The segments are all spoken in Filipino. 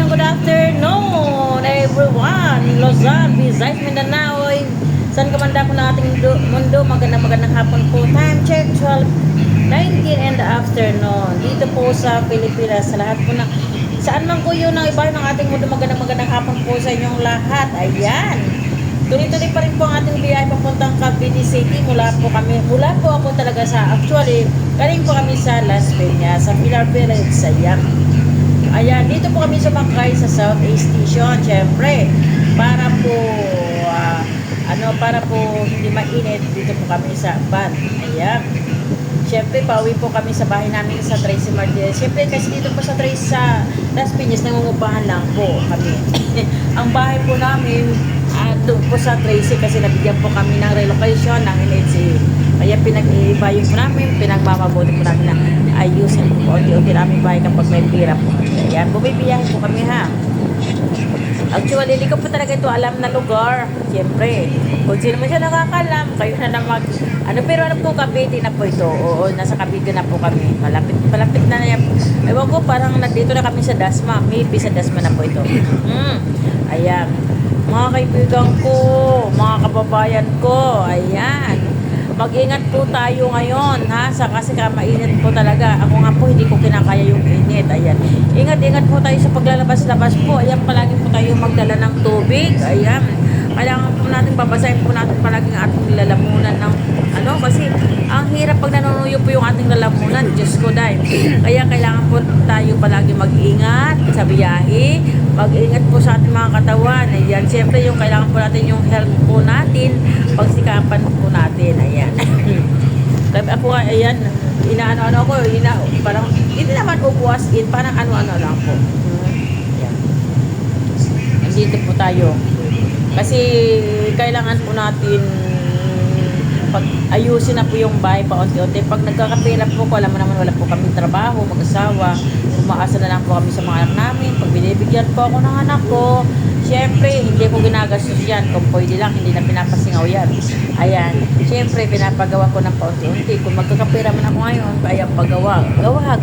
afternoon, everyone. Luzon, Visayas, Mindanao, saan ka man dako na ating mundo, magandang hapon po. Time check, 12:19 in the afternoon. Dito po sa Pilipinas, sa lahat po na, saan man po yun ang iba ng ating mundo, magandang hapon po sa inyong lahat. Ayan. Tuloy-tuloy pa rin po ang ating biyahe papuntang Cavite City. Mula po ako talaga actually, galing po kami sa Las Piñas, sa Pilar Village, Sayang. Ayan, dito po kami sumakay sa Southeast Station, syempre, para po, para po hindi mainit, dito po kami sa van. Ayan. Syempre, pauwi po kami sa bahay namin sa Tracy Martinez. Syempre, kasi dito po sa Las Piñas, nangungupahan lang po kami. Ang bahay po namin, doon po sa Tracy, kasi nabigyan po kami ng relocation ng NHA. Kaya pinag-iibayin po namin, pinagmamabuti po namin na ayusin po. Unti-unti namin bahay kapag may pira po. Ayan, bumibiyahin po kami ha. Actually, hindi ko po talaga ito alam na lugar. Siyempre, kung sino man siya nakakalam, kayo na pero ano po, Cavite na po ito. Oo, nasa Cavite na po kami. Malapit na yan. Ewan ko, parang nandito na kami sa Dasma. Maybe sa Dasma na po ito. Ayan. Mga kaibigan ko, mga kababayan ko, ayan. Mag-ingat po tayo ngayon, ha? Kasi mainit po talaga. Ako nga po, hindi ko kinakaya yung init. Ayan. Ingat-ingat po tayo sa paglalabas-labas po. Ayan, palagi po tayo magdala ng tubig. Ayan. Kailangan po natin, babasahin po natin palagi ang ating lalamunan ng kasi ang hirap pag nanunuyo po yung ating lalamunan. Diyos ko dahil. Kaya kailangan po tayo palagi mag-ingat sa biyahe. Mag-ingat po sa ating mga katawan. Ayan. Siyempre, yung kailangan po natin yung health po natin. Pagsikapan po natin. Ayan. Kaya ako, ayan, parang, hindi naman upuas in, parang ano-ano lang po. Ayan. Nandito po tayo. Kasi, kailangan po natin pag ayusin na po yung bahay paunti-unti. Pag nagkakapira po ko, alam mo naman wala po kami trabaho, mag-asawa, umaasa na lang po kami sa mga anak namin. Pag binibigyan po ako ng anak ko, syempre, hindi ko ginagastos yan. Kung pwede lang, hindi na pinapasingaw yan. Ayan. Syempre, pinapagawa ko ng paunti-unti. Kung magkakapira man ako ngayon, ayan, pagawa. Gawa.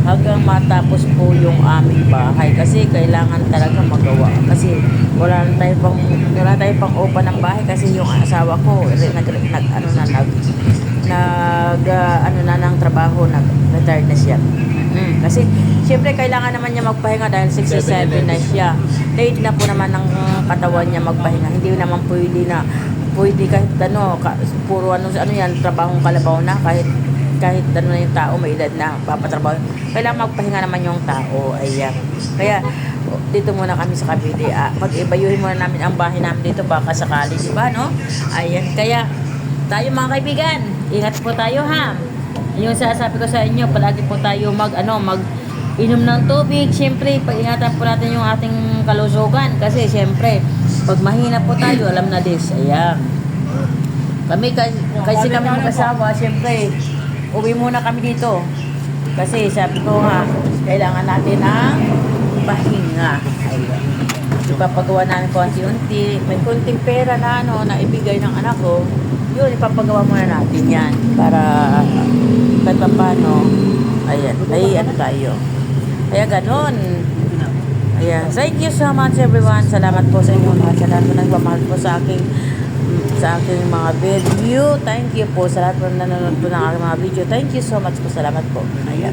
Hanggang matapos po yung aming bahay. Kasi kailangan talaga magawa. Kasi wala tayong pang open ng bahay. Kasi yung asawa ko, ng trabaho, nag-retired na siya. Kasi, syempre, kailangan naman niya magpahinga dahil 67 na siya. Late na po naman ng katawan niya magpahinga. Hindi naman pwede kahit puro yan, trabahong kalabaw na, kahit na yung tao, may edad na, papatrabaho. Kailangan magpahinga naman yung tao. Ayan. Kaya, dito muna kami sa Cavite. Pag-ibayuhin muna namin ang bahay namin dito, baka sakali, diba, no? Ayan. Kaya, tayo mga kaibigan, ingat po tayo, ha? Yung sasabi ko sa inyo, palagi po tayo mag-inom ng tubig. Siyempre, pag-ingatan po natin yung ating kalusugan. Kasi, siyempre, pag mahina po tayo, alam na this. Ayan. Kasi kami mag-asawa, siyempre, uwi muna kami dito. Kasi, sabi ko nga, kailangan natin ang pahinga. Ayan. Ipapagawa namin konti-unti. May konting pera na ibigay ng anak ko. Yun, ipapagawa muna natin yan. Para kahit pa paano, ayan, tayo. Kaya ganun. Ayan. Thank you so much everyone. Salamat po sa inyo lahat. Sa lahat po nagmamahal po sa aking mga video. Thank you po sa lahat po nanonood po ng aking mga video. Thank you so much po. Salamat po. Ayan.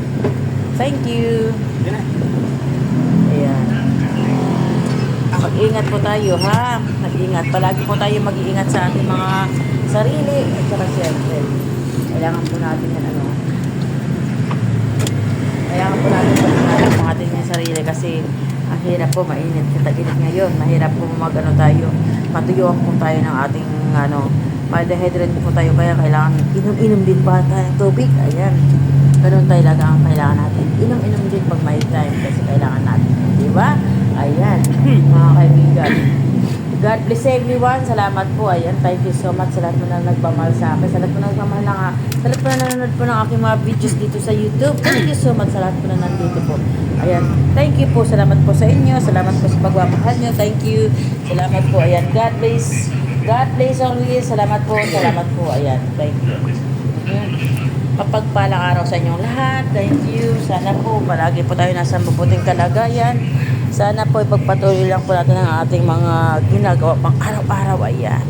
Thank you. Ayan. Mag-ingat po tayo, ha? Mag-ingat. Palagi po tayo mag-iingat sa ating mga sarili. At saka siyempre, kailangan po natin yan, kailangan po natin mag-ingat po natin yung sarili kasi ang hirap po, mainit. Kita-init ngayon. Mahirap po matuyuan po tayo ng ating, ma-dehydrate po tayo. Kaya kailangan inom-inom din pa tayo ng tubig. Ayan. Ganun talaga ang kailangan natin. Inom-inom din pag may time kasi kailangan natin. Diba? Ayan, mga kaibigan. God bless everyone. Salamat po. Ayan, thank you so much sa lahat mo na nagmamahal sa akin. Sa lahat mo na nagmamahal sa lahat mo na nanonood po ng aking mga videos dito sa YouTube. Thank you so much sa lahat mo na nandito po. Ayan, thank you po. Salamat po sa inyo. Salamat po sa pagmamahal nyo. Thank you. Salamat po. Ayan, God bless. God bless always. Salamat po. Ayan, thank you. mapagpalang araw sa inyong lahat. Thank you. Sana po palagi po tayo nasa mabuting kalagayan. Sana po ipagpatuloy lang po natin ang ating mga ginagawa pang araw-araw. Ayan.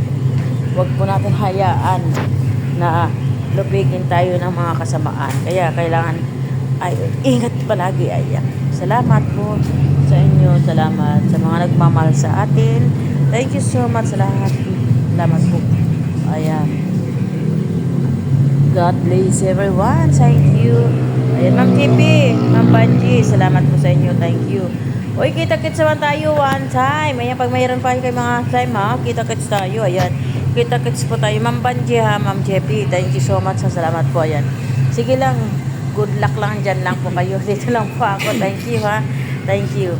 Huwag po natin hayaan na lupigin tayo ng mga kasamaan. Kaya kailangan ay ingat palagi. Ayan. Salamat po sa inyo. Salamat sa mga nagmamahal sa atin. Thank you so much sa lahat. Salamat po. Ayan. God bless everyone. Thank you. Ayan, Ma'am Kipi, Ma'am Banji, salamat po sa inyo. Thank you. Uy, kita-kits naman tayo one time. Ayan, pag mayroon pa kayo mga time, ha, kita-kits tayo. Ayan, kita-kits po tayo. Ma'am Banji, ha, Ma'am Jeppy, thank you so much. Salamat po. Ayan. Sige lang, good luck lang. Dyan lang po kayo. Dito lang po ako. Thank you, ha. Thank you.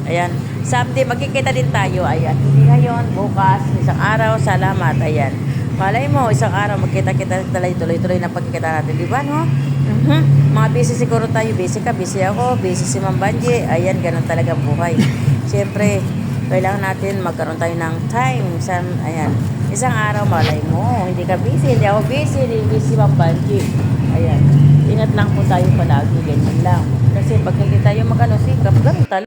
Ayan. Someday, magkikita din tayo. Ayan. Hindi ngayon, bukas, isang araw. Salamat. Ayan. Malay mo, isang araw, magkita-kita tuloy-tuloy na pagkikita natin. Di ba, no? Mga busy siguro tayo. Busy ka, busy ako, busy si Ma'am Banji. Ayan, ganun talaga buhay. Siyempre, kailangan natin magkaroon tayo ng time. Ayan. Isang araw, malay mo. Hindi ka busy, hindi ako busy, hindi busy si Ma'am Banji. Ayan. Ingat lang po tayo palagi. Ganyan lang. Kasi pag hindi tayo sikap, ganun talaga.